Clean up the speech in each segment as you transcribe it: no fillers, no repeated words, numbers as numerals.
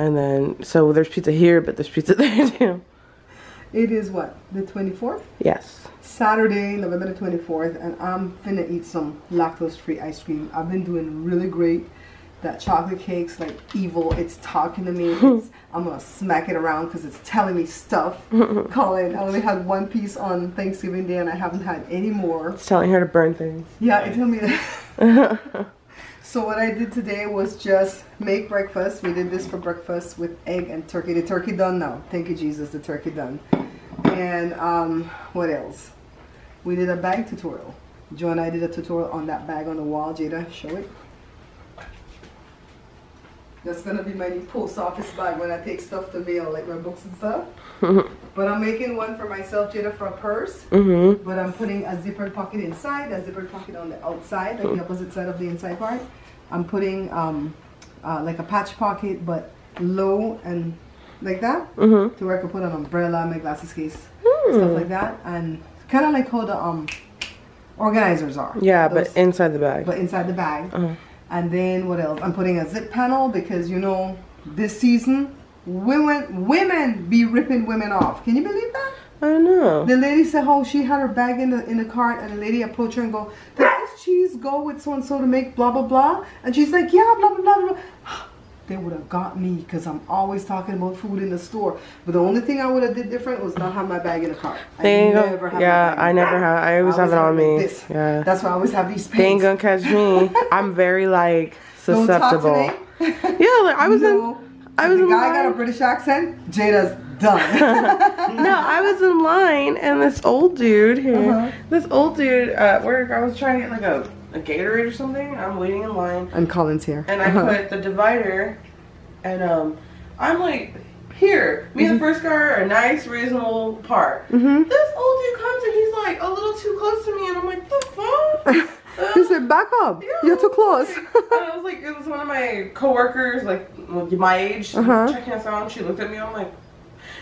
And then, so there's pizza here, but there's pizza there too. It is what? The 24th? Yes. Saturday, November the 24th, and I'm finna eat some lactose-free ice cream. I've been doing really great. That chocolate cake's like evil. It's talking to me. I'm gonna smack it around because it's telling me stuff. Colin, I only had one piece on Thanksgiving Day and I haven't had any more. It's telling her to burn things. Yeah, it told me that. So what I did today was just make breakfast. We did this for breakfast with egg and turkey. The turkey done now. Thank you, Jesus, the turkey done. And what else? We did a bag tutorial. Joe and I did a tutorial on that bag on the wall. Jada, show it. That's gonna be my new post office bag when I take stuff to mail, like my books and stuff. But I'm making one for myself, Jada, for a purse. But I'm putting a zippered pocket inside, a zippered pocket on the outside, like the opposite side of the inside part. I'm putting like a patch pocket, but low and like that, to where I can put an umbrella, my glasses case, stuff like that, and kind of like how the organizers are. Yeah, but inside the bag. But inside the bag. And then what else? I'm putting a zip panel because, you know, this season women be ripping women off. Can you believe that? I know. The lady said how she had her bag in the cart, and the lady approached her and go, "Does this cheese go with so and so to make blah blah blah?" And she's like, "Yeah, blah blah blah blah." They would have got me because I'm always talking about food in the store. But the only thing I would have did different was not have my bag in the cart. I never have. I always have it on me. Like yeah. That's why I always have these pants. They ain't gonna catch me. I'm very like susceptible. Don't talk to me. Yeah, like I was in the guy got a British accent. Jada's done. No, I was in line and this old dude here, this old dude at work, I was trying to get like a Gatorade or something. I'm waiting in line. And Colin's here. And I put the divider, and I'm like, here, me and the first guy are a nice, reasonable part. This old dude comes and he's like a little too close to me, and I'm like, the fuck? He said, back up. Yeah, you're too close. And I was like, it was one of my coworkers, like my age, checking us out, and she looked at me, I'm like,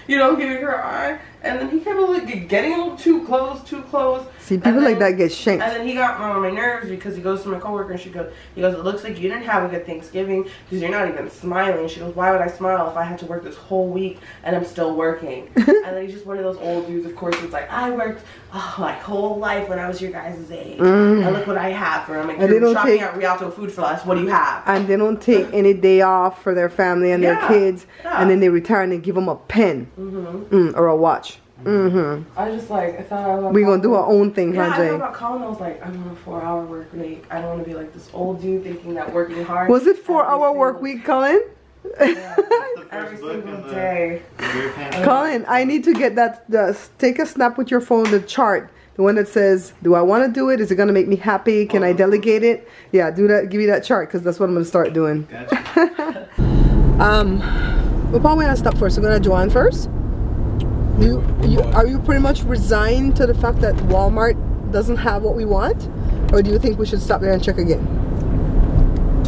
you know, giving her eye, and then he kept like getting a little too close. See, people like that get shanked. And then he got on my nerves because he goes to my coworker and he goes, it looks like you didn't have a good Thanksgiving because you're not even smiling. She goes, why would I smile if I had to work this whole week and I'm still working? And then he's just one of those old dudes, of course, it's like, I worked my whole life when I was your guys' age. And look what I have for him. Like, you're shopping at Rialto Food for Less. What do you have? And they don't take any day off for their family and their kids. And then they retire and they give them a pen or a watch. I was just like, I thought I was we're gonna do our own thing, yeah, huh, Jay? I thought about Colin. I was like, I'm on a 4-hour work week. I don't want to be like this old dude thinking that working hard. Was it 4-hour work week, Colin? Yeah, every single day. Colin, I need to get that. Take a snap with your phone, the chart, the one that says, do I want to do it? Is it gonna make me happy? Can I delegate it? Yeah, do that. Give me that chart because that's what I'm gonna start doing. Gotcha. We're probably gonna stop first. We're gonna Joanne first. Are you pretty much resigned to the fact that Walmart doesn't have what we want, or do you think we should stop there and check again?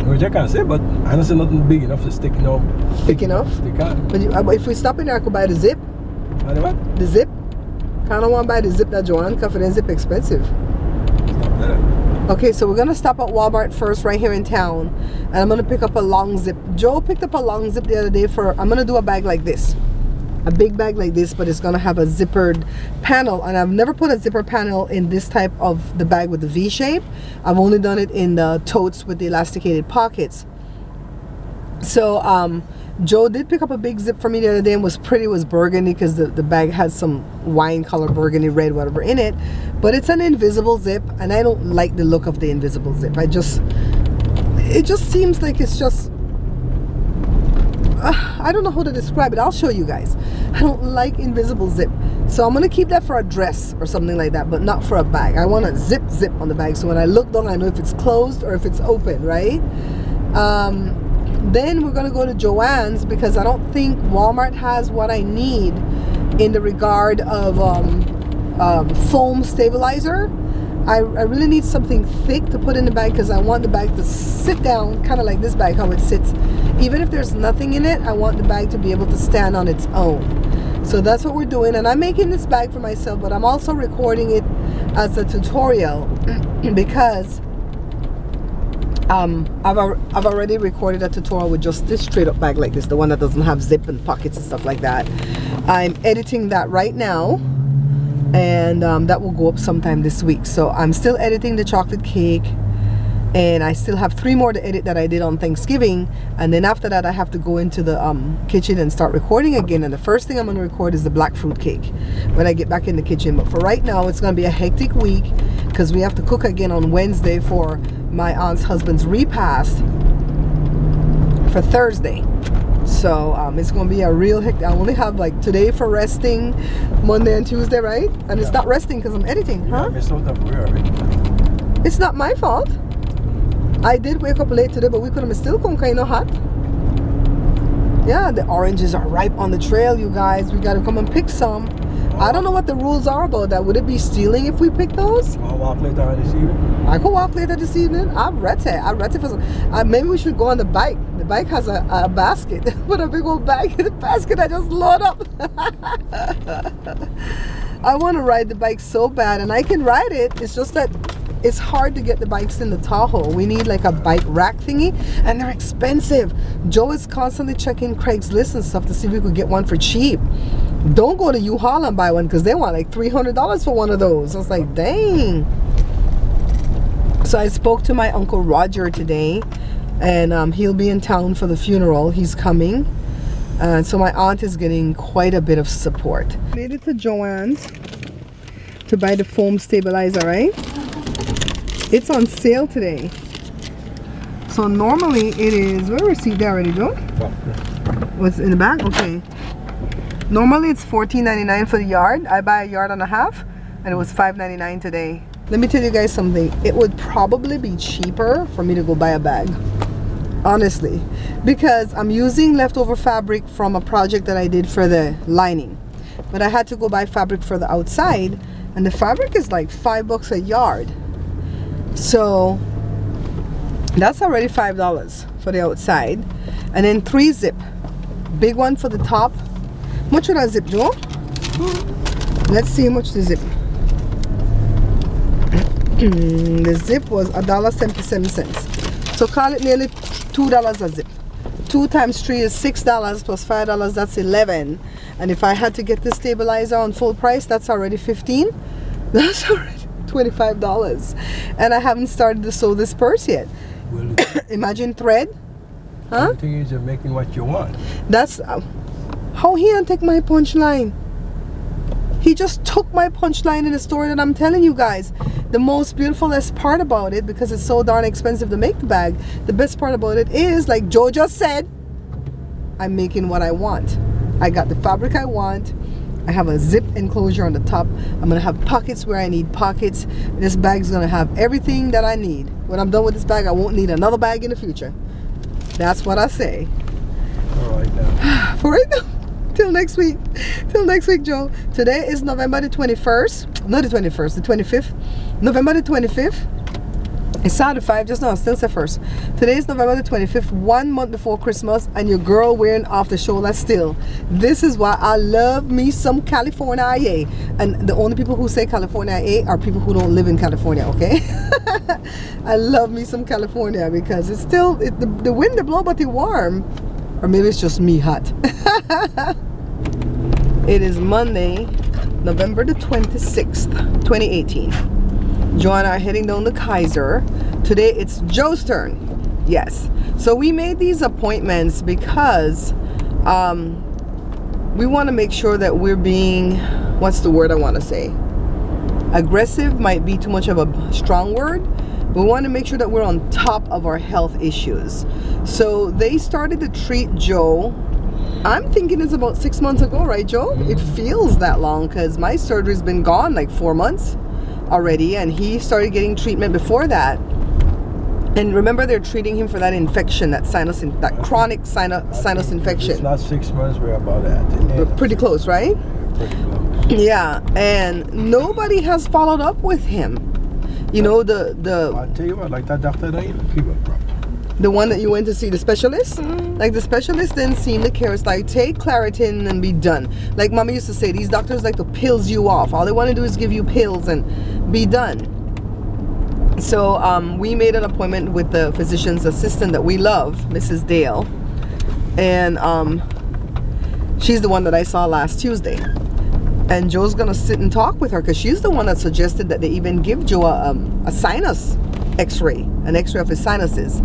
Well, I can't say, but honestly, nothing big enough to stick, you know. Thick enough? Stick on. But if we stop in there, I could buy the zip. The what? The zip. Kind of want to buy the zip that Joanne, because the zip expensive. Okay, so we're gonna stop at Walmart first, right here in town, and I'm gonna pick up a long zip. Joe picked up a long zip the other day for. I'm gonna do a bag like this. A big bag like this, but it's gonna have a zippered panel, and I've never put a zipper panel in this type of the bag with the V shape. I've only done it in the totes with the elasticated pockets. So Joe did pick up a big zip for me the other day and was pretty. It was burgundy because the bag has some wine color, burgundy red, whatever in it, but it's an invisible zip, and I don't like the look of the invisible zip. It just seems like it's just I don't know how to describe it. I'll show you guys. I don't like invisible zip, so I'm gonna keep that for a dress or something like that, but not for a bag. I want a zip on the bag, so when I look down I know if it's closed or if it's open, right? Then we're gonna go to Joann's because I don't think Walmart has what I need in the regard of foam stabilizer. I really need something thick to put in the bag because I want the bag to sit down, kind of like this bag, how it sits. Even if there's nothing in it, I want the bag to be able to stand on its own. So that's what we're doing, and I'm making this bag for myself, but I'm also recording it as a tutorial because I've already recorded a tutorial with just this straight up bag like this, the one that doesn't have zip and pockets and stuff like that. I'm editing that right now, and that will go up sometime this week. So I'm still editing the chocolate cake, and I still have 3 more to edit that I did on Thanksgiving, and then after that I have to go into the kitchen and start recording again. And the first thing I'm going to record is the black fruit cake when I get back in the kitchen. But for right now, it's going to be a hectic week because we have to cook again on Wednesday for my aunt's husband's repast for Thursday. So it's going to be a real hectic. I only have like today for resting, Monday and Tuesday, right? And it's not resting because I'm editing, huh? It's not my fault. I did wake up late today, but we could have still come kind of hot. Yeah, the oranges are ripe on the trail, you guys. We got to come and pick some. I don't know what the rules are about that. Would it be stealing if we pick those? I'll walk later this evening. I could walk later this evening. I'm ready for some. Maybe we should go on the bike. The bike has a basket. Put a big old bag in the basket. I just load up. I want to ride the bike so bad, and I can ride it. It's just that it's hard to get the bikes in the Tahoe. We need like a bike rack thingy, and they're expensive. Joe is constantly checking Craigslist and stuff to see if we could get one for cheap. Don't go to U-Haul and buy one because they want like $300 for one of those. I was like, dang. So I spoke to my Uncle Roger today, and he'll be in town for the funeral. He's coming. So my aunt is getting quite a bit of support. Made it to Joann's to buy the foam stabilizer, right? It's on sale today. So normally it is, where is he there already, Joe? What's in the back? Okay. Normally it's $14.99 for the yard. I buy a yard and a half, and it was $5.99 today. Let me tell you guys something. It would probably be cheaper for me to go buy a bag. Honestly. Because I'm using leftover fabric from a project that I did for the lining. But I had to go buy fabric for the outside, and the fabric is like $5 a yard. So that's already $5 for the outside. And then 3 zip. Big one for the top. How much would I zip, Joe? Let's see how much the zip. The zip was $1.77. So call it nearly $2 a zip. 2 times 3 is $6 plus $5, that's $11. And if I had to get the stabilizer on full price, that's already $15. That's already $25. And I haven't started to sew this purse yet. Well, imagine thread. Huh? The thing is, you're making what you want. That's how he didn't take my punchline. He just took my punchline in the story that I'm telling you guys. The most beautifulest part about it, because it's so darn expensive to make the bag, the best part about it is, like Joe just said, I'm making what I want. I got the fabric I want. I have a zip enclosure on the top. I'm gonna have pockets where I need pockets. This bag's gonna have everything that I need. When I'm done with this bag, I won't need another bag in the future. That's what I say. All right now. For right now. Till next week. Till next week, Joe. Today is November the 21st. Not the 21st, the 25th. November the 25th. It's Saturday 5, just now, still said first. Today is November the 25th, 1 month before Christmas, and your girl wearing off the shoulder still. This is why I love me some California. And the only people who say California are people who don't live in California, okay? I love me some California because it's still, the wind blow, but it's warm. Or maybe it's just me hot. It is Monday, November the 26th, 2018. Joe and I are heading down to Kaiser. Today it's Joe's turn. Yes. So we made these appointments because we want to make sure that we're being, what's the word I want to say? Aggressive might be too much of a strong word. We want to make sure that we're on top of our health issues. So they started to treat Joe. I'm thinking it's about 6 months ago, right, Joe? It feels that long because my surgery's been gone like 4 months already, and he started getting treatment before that. And remember, they're treating him for that infection, that chronic sinus infection. It's not 6 months, we're about that. We're pretty close, right? Pretty close. Yeah, and nobody has followed up with him. You know, I'll tell you what, like that doctor, they keep it proper. The one that you went to see, the specialist? Like the specialist didn't seem to care. It's like, take Claritin and be done. Like Mama used to say, these doctors like to pills you off. All they want to do is give you pills and be done. So we made an appointment with the physician's assistant that we love, Mrs. Dale, and she's the one that I saw last Tuesday. And Joe's gonna sit and talk with her because she's the one that suggested that they even give Joe a sinus x-ray, an x-ray of his sinuses,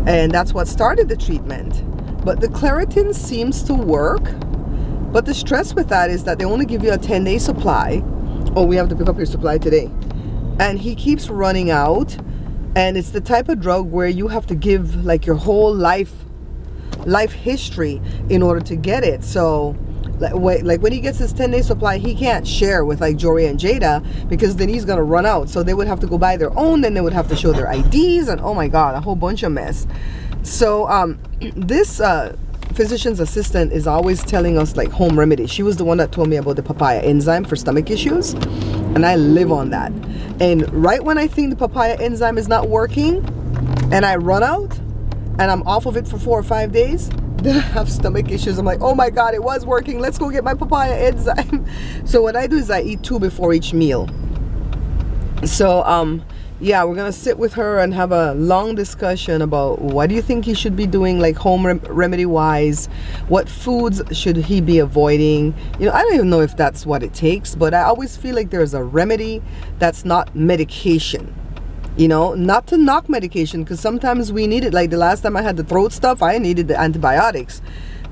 and that's what started the treatment. But the Claritin seems to work, but the stress with that is that they only give you a 10-day supply. Oh, we have to pick up your supply today. And he keeps running out, and it's the type of drug where you have to give like your whole life history in order to get it. So like when he gets his 10-day supply, he can't share with like Jory and Jada because then he's gonna run out. So they would have to go buy their own, then they would have to show their IDs, and oh my god, a whole bunch of mess. So this physician's assistant is always telling us like home remedies. She was the one that told me about the papaya enzyme for stomach issues, and I live on that. And right when I think the papaya enzyme is not working and I run out and I'm off of it for 4 or 5 days, then I have stomach issues. I'm like, oh my god, it was working, let's go get my papaya enzyme. So what I do is I eat 2 before each meal. So yeah, we're gonna sit with her and have a long discussion about what do you think he should be doing, like home remedy wise, what foods should he be avoiding. You know, I don't even know if that's what it takes, but I always feel like there's a remedy that's not medication. You know, not to knock medication, because sometimes we need it. Like the last time I had the throat stuff, I needed the antibiotics.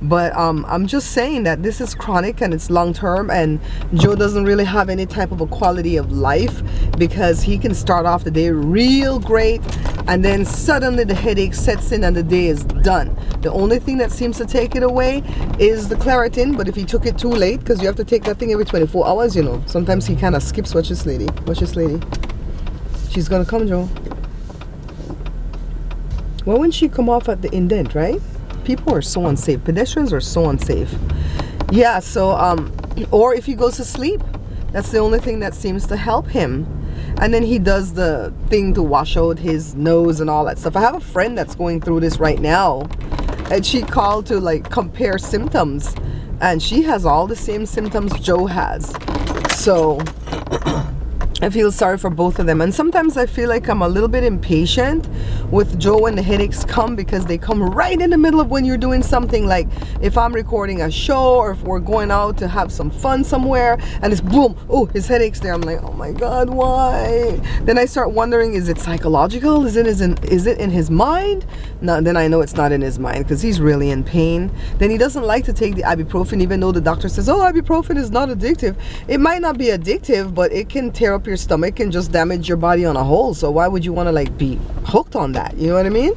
But I'm just saying that this is chronic and it's long term, and Joe doesn't really have any type of a quality of life because he can start off the day real great and then suddenly the headache sets in and the day is done. The only thing that seems to take it away is the Claritin, but if he took it too late, because you have to take that thing every 24 hours, you know, sometimes he kind of skips. Watch this lady, watch this lady. She's gonna come, Joe. Well, when she come off at the indent, right? People are so unsafe. Pedestrians are so unsafe. Yeah, so or if he goes to sleep, that's the only thing that seems to help him. And then he does the thing to wash out his nose and all that stuff. I have a friend that's going through this right now, and she called to like compare symptoms, and she has all the same symptoms Joe has. So I feel sorry for both of them. And sometimes I feel like I'm a little bit impatient with Joe when the headaches come, because they come right in the middle of when you're doing something. Like if I'm recording a show or if we're going out to have some fun somewhere and it's boom, oh, his headache's there. I'm like, oh my god, why? Then I start wondering, is it psychological? Is it in his mind? No, then I know it's not in his mind, because he's really in pain. Then he doesn't like to take the ibuprofen, even though the doctor says, oh, ibuprofen is not addictive. It might not be addictive, but it can tear up your stomach and just damage your body on a whole. So why would you want to like be hooked on that? You know what I mean?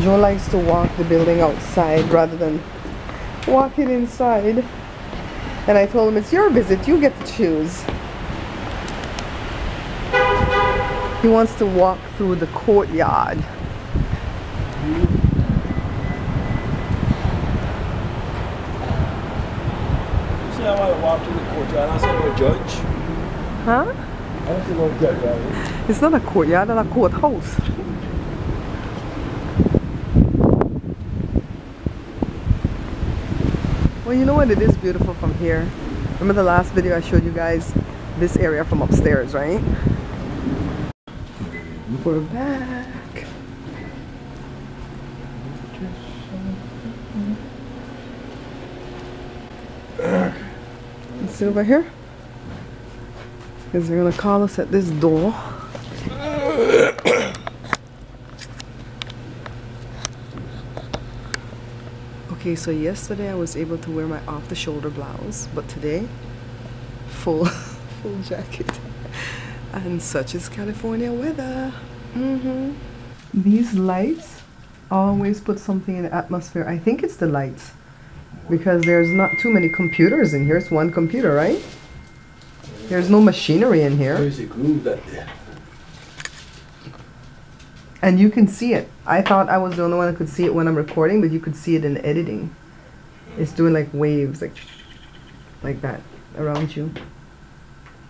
Joe likes to walk the building outside rather than walking inside, and I told him it's your visit, you get to choose. He wants to walk through the courtyard. See, I want to walk through the courtyard. I said, no judge. Huh? I don't see no judge right? It's not a courtyard, it's a courthouse. Well, you know what? It is beautiful from here. Remember the last video I showed you guys this area from upstairs, right? We're back. Let's sit over here, because they're gonna call us at this door. Okay, so yesterday I was able to wear my off-the-shoulder blouse, but today, full jacket. And such is California weather. These lights always put something in the atmosphere. I think it's the lights, because there's not too many computers in here. It's one computer, right? There's no machinery in here. Where's the glue that there? And you can see it. I thought I was the only one that could see it when I'm recording, but you could see it in editing. It's doing like waves, like that around you.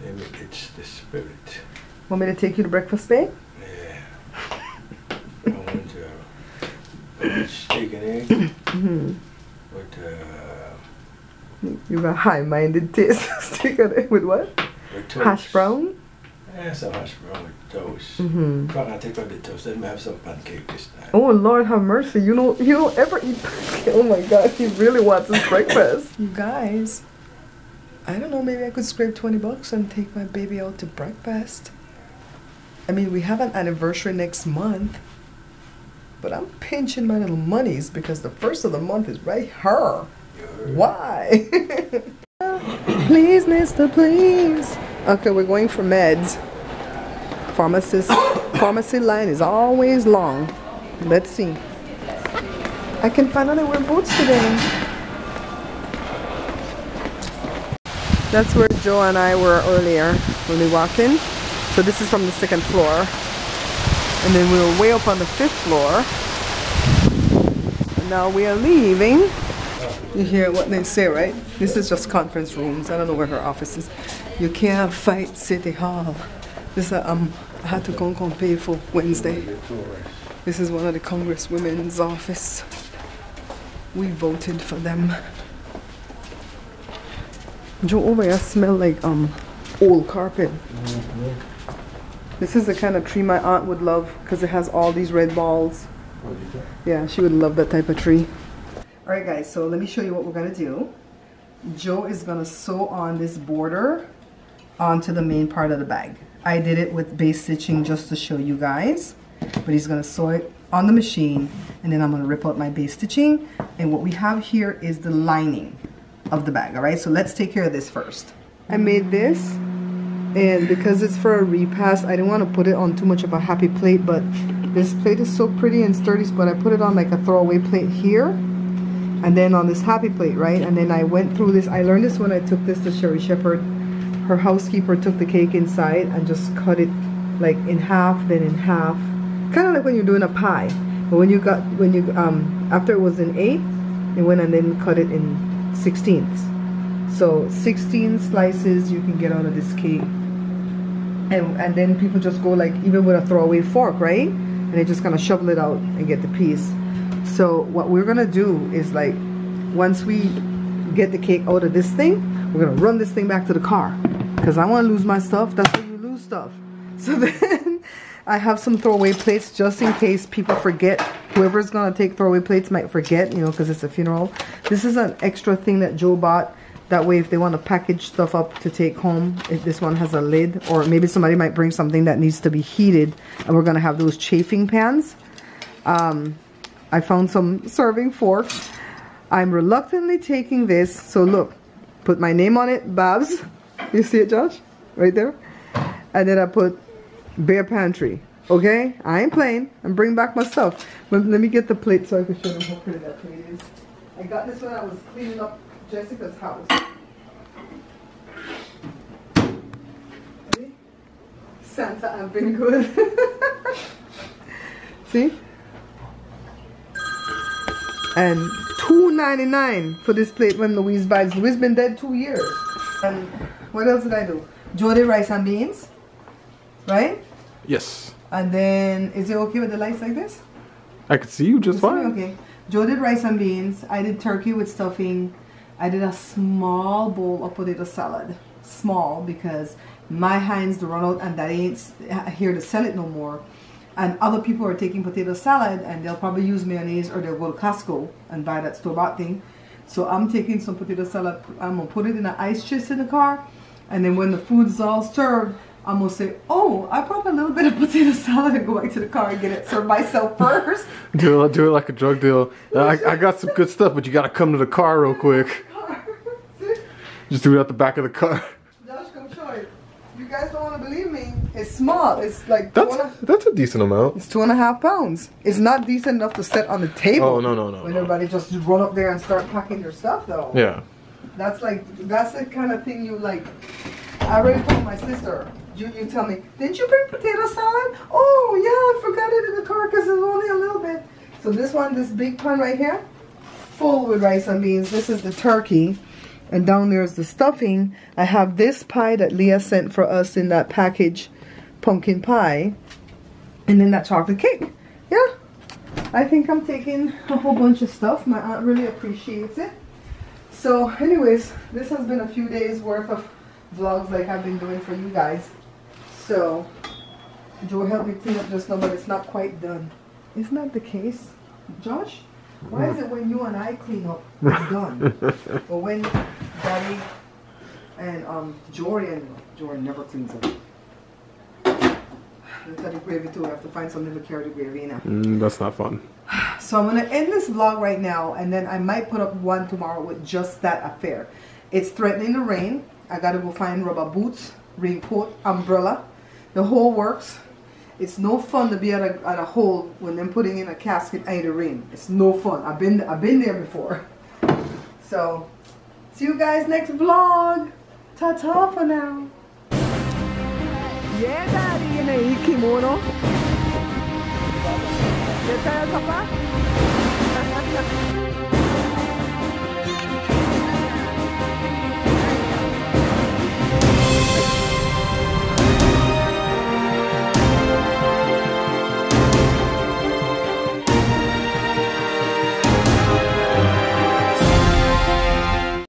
Maybe it's the spirit. Want me to take you to breakfast, babe? Yeah. I want steak and egg. But You got high-minded taste. Steak and egg with what? Hash brown? Yeah, some hash brown with toast. Mm-hmm. Probably take out the toast. Let me have some pancake this time. Oh Lord have mercy, you don't ever eat pancake. Oh my God, he really wants his breakfast. You guys, I don't know, maybe I could scrape 20 bucks and take my baby out to breakfast. I mean, we have an anniversary next month, but I'm pinching my little monies because the first of the month is right here. Why? Please, mister, please. Okay, we're going for meds. Pharmacy line is always long. Let's see. I can finally wear boots today. That's where Joe and I were earlier when we walked in. So this is from the 2nd floor. And then we were way up on the 5th floor. And now we are leaving. You hear what they say, right? This is just conference rooms. I don't know where her office is. You can't fight City Hall. This I had to go and pay for Wednesday. This is one of the Congress women's office. We voted for them. Joe, over here smell like old carpet. This is the kind of tree my aunt would love because it has all these red balls. Yeah, she would love that type of tree. Alright guys, so let me show you what we're going to do. Joe is going to sew on this border onto the main part of the bag. I did it with base stitching just to show you guys. But he's going to sew it on the machine and then I'm going to rip out my base stitching. And what we have here is the lining of the bag. Alright, so let's take care of this first. I made this. And because it's for a repast, I didn't want to put it on too much of a happy plate, but this plate is so pretty and sturdy, but I put it on like a throwaway plate here, and then on this happy plate, right? And then I went through this. I learned this when I took this to Sherry Shepherd. Her housekeeper took the cake inside and just cut it like in half, then in half, kind of like when you're doing a pie. But after it was in 8, they went and then cut it in 16ths. So 16 slices you can get out of this cake. And then people just go like, even with a throwaway fork, right? And they just kind of shovel it out and get the piece. So what we're gonna do is like, once we get the cake out of this thing, we're gonna run this thing back to the car. Because I wanna lose my stuff. That's when you lose stuff. So then I have some throwaway plates just in case people forget. Whoever's gonna take throwaway plates might forget, you know, because it's a funeral. This is an extra thing that Joe bought. That way, if they want to package stuff up to take home, if this one has a lid, or maybe somebody might bring something that needs to be heated, and we're going to have those chafing pans. I found some serving forks. I'm reluctantly taking this. So look, put my name on it, Babs. You see it, Josh? Right there. And then I put Bear Pantry. Okay? I ain't playing. I'm bringing back my stuff. But let me get the plate so I can show them how pretty that plate is. I got this when I was cleaning up Jessica's house. Ready? Santa, I've been good. See? And $2.99 for this plate when Louise buys. Louise been dead 2 years. And what else did I do? Joe did rice and beans, right? Yes. And then, is it okay with the lights like this? I could see you just fine. Okay. Joe did rice and beans. I did turkey with stuffing. I did a small bowl of potato salad. Small because my hands run out and that ain't here to sell it no more. And other people are taking potato salad and they'll probably use mayonnaise or they'll go to Costco and buy that store-bought thing. So I'm taking some potato salad. I'm going to put it in an ice chest in the car. And then when the food's all served, I'm going to say, oh, I brought a little bit of potato salad and go back to the car and get it served myself first. Do it like a drug deal. I got some good stuff, but you got to come to the car real quick. Just do it at the back of the car. Josh, come show it. You guys don't want to believe me. It's small. It's like that's a decent amount. It's 2.5 pounds. It's not decent enough to set on the table. Oh no. When everybody just run up there and start packing their stuff though. Yeah. That's the kind of thing you like. I already told my sister. You tell me, didn't you bring potato salad? Oh yeah, I forgot it in the car because it's only a little bit. So this big pan right here, full with rice and beans. This is the turkey. And down there's the stuffing. I have this pie that Leah sent for us in that package, pumpkin pie. And then that chocolate cake. Yeah. I think I'm taking a whole bunch of stuff. My aunt really appreciates it. So anyways, this has been a few days worth of vlogs like I've been doing for you guys. So Joe helped me clean up just now, but it's not quite done. Isn't that the case, Josh? Why is it when you and I clean up, it's done? But when Daddy and Jory never cleans up. Look at the gravy too. I have to find something to carry the gravy in. That's not fun. So I'm gonna end this vlog right now, and then I might put up one tomorrow with just that affair. It's threatening to rain. I gotta go find rubber boots, raincoat, umbrella, the whole works. It's no fun to be at a hole when they're putting in a casket and it rain. It's no fun. I've been there before. So see you guys next vlog. Ta-ta for now. Yeah, Daddy, you know, kimono. You tired, Papa?